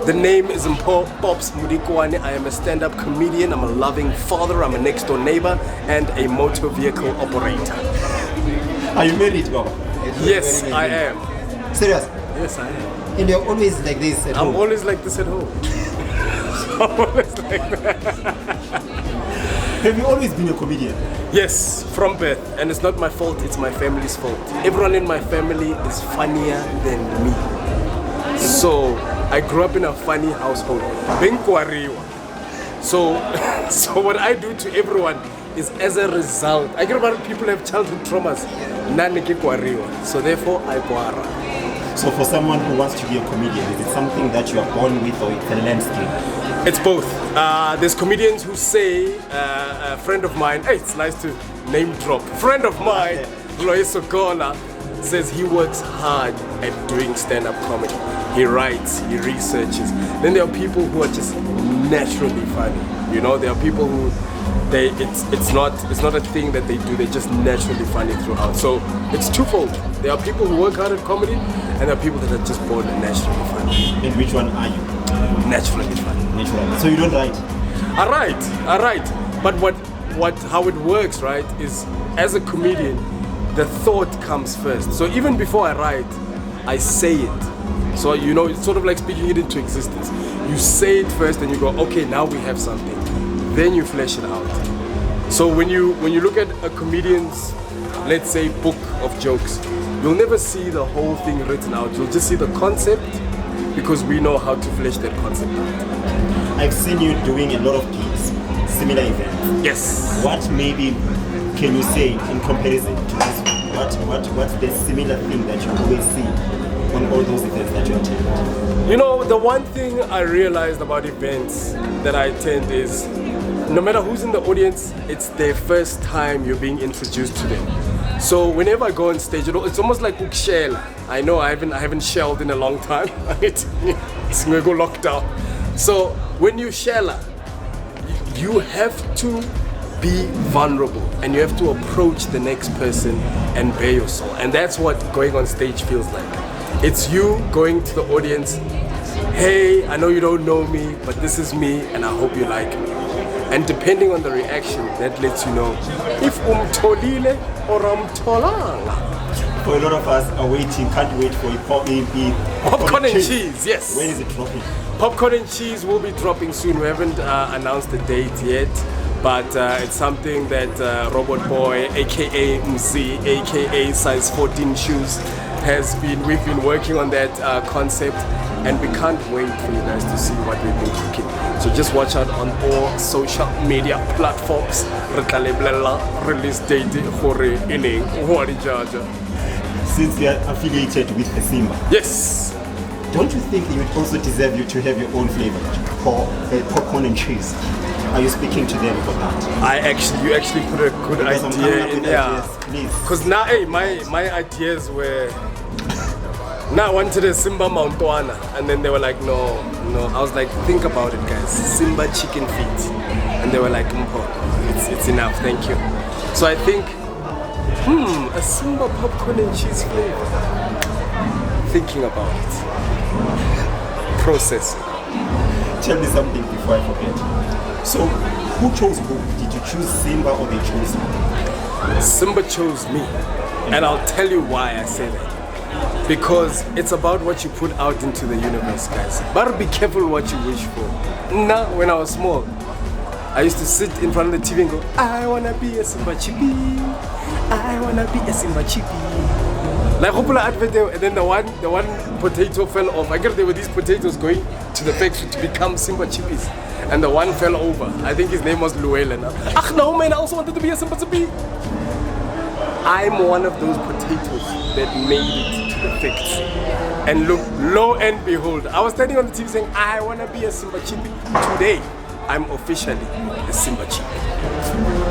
The name is Mpho Popps Mudikwane. I am a stand-up comedian, I'm a loving father, I'm a next-door neighbor, and a motor vehicle operator. Are you married, Baba? Yes, I am. Serious? Yes, I am. And you're always like this at home? I'm always like this at home. I'm always like that. Have you always been a comedian? Yes, from birth. And it's not my fault, it's my family's fault. Everyone in my family is funnier than me. So, I grew up in a funny household. So what I do to everyone is as a result. I get about people have childhood traumas. So therefore, I guara. So for someone who wants to be a comedian, is it something that you are born with or it's a learned skill? It's both. There's comedians who say, a friend of mine, hey, it's nice to name drop. Friend of mine, Lois Sokola, says he works hard at doing stand-up comedy. He writes, he researches. Then there are people who are just naturally funny. You know, there are people who it's not a thing that they do, they're just naturally funny throughout. So it's twofold. There are people who work hard at comedy and there are people that are just born naturally funny. And which one are you? Naturally funny. Naturally. So you don't write? I write. But how it works, right, is as a comedian, the thought comes first. So even before I write, I say it. So you know, it's sort of like speaking it into existence. You say it first and you go, okay, now we have something. Then you flesh it out. So when you look at a comedian's, let's say, book of jokes, you'll never see the whole thing written out. You'll just see the concept because we know how to flesh that concept out. I've seen you doing a lot of gigs, similar events. Yes. What maybe can you say in comparison to this one? What's the similar thing that you always see on all those events that you attend? You know, the one thing I realized about events that I attend is no matter who's in the audience, it's their first time you're being introduced to them. So whenever I go on stage, it's almost like ukshell. I know I haven't shelled in a long time. It's gonna go lockdown. So when you shell, you have to be vulnerable and you have to approach the next person and bare your soul. And that's what going on stage feels like. It's you going to the audience, hey, I know you don't know me, but this is me and I hope you like me. And depending on the reaction, that lets you know if umtolile or umtolanga. For a lot of us are waiting, can't wait for Popcorn and cheese, yes. When is it dropping? Popcorn and cheese will be dropping soon. We haven't announced the date yet, but it's something that Robot Boy, aka Mzansi, aka Size 14 Shoes, we've been working on that concept, and we can't wait for you guys to see what we've been cooking. So just watch out on all social media platforms. Release date for inning. Since you are affiliated with the Simba. Yes. Don't you think it would also deserve you to have your own flavor for popcorn and cheese? Are you speaking to them about that? You actually put a good idea in there. Because now, hey, my ideas were. Now I wanted a Simba Mountwana, and then they were like, no. I was like, think about it, guys. Simba chicken feet, and they were like, Mpho, it's enough, thank you. So I think, a Simba popcorn and cheese flavor. Thinking about it. Processing. Tell me something before I forget. So, who chose who? Did you choose Simba or they chose you? Simba chose me, and I'll tell you why I say that. Because it's about what you put out into the universe, guys. But be careful what you wish for. Now, when I was small, I used to sit in front of the TV and go, I wanna be a Simba chippy. I wanna be a Simba chippy. Like hopefully advert, and then the one potato fell off. I guess there were these potatoes going to the factory to become Simba chippies. And the one fell over. I think his name was Luella. No man, I also wanted to be a Simba chippy. I'm one of those potatoes that made it to the factory. And look, lo and behold, I was standing on the TV saying, I want to be a Simba chippy. Today, I'm officially a Simba chippy.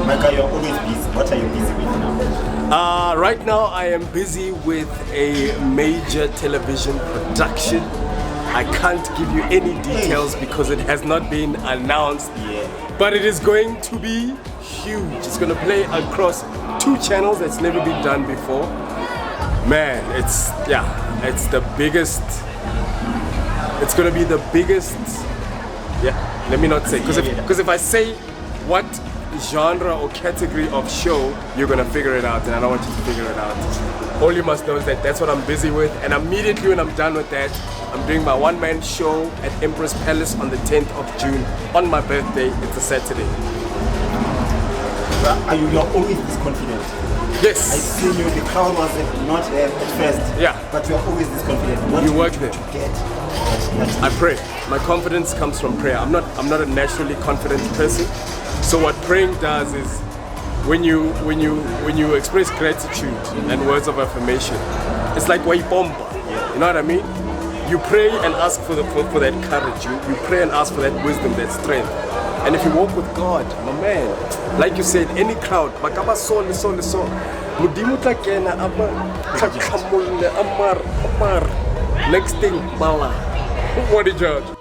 Micah, you're always busy. What are you busy with now? Right now, I am busy with a major television production. I can't give you any details because it has not been announced. But it is going to be huge. It's going to play across 2 channels that's never been done before. Man, it's the biggest It's gonna be the biggest. Yeah, let me not say, because if I say what genre or category of show, you're gonna figure it out, and I don't want you to figure it out. All you must know is that that's what I'm busy with, and immediately when I'm done with that, I'm doing my one-man show at Empress Palace on the 10th of June on my birthday. It's a Saturday. You're always this confident. Yes. I see you. The crowd was not there at first. Yeah. But you're always this confident. What You work there. Get. I pray. My confidence comes from prayer. I'm not a naturally confident person. So what praying does is when you express gratitude and words of affirmation, it's like waipomba. You know what I mean? You pray and ask for that courage. You pray and ask for that wisdom, that strength. And if you walk with God, my man, like you said, any crowd, makaba so. Mudimu tla kena amar. Next thing, bala. What did you judge?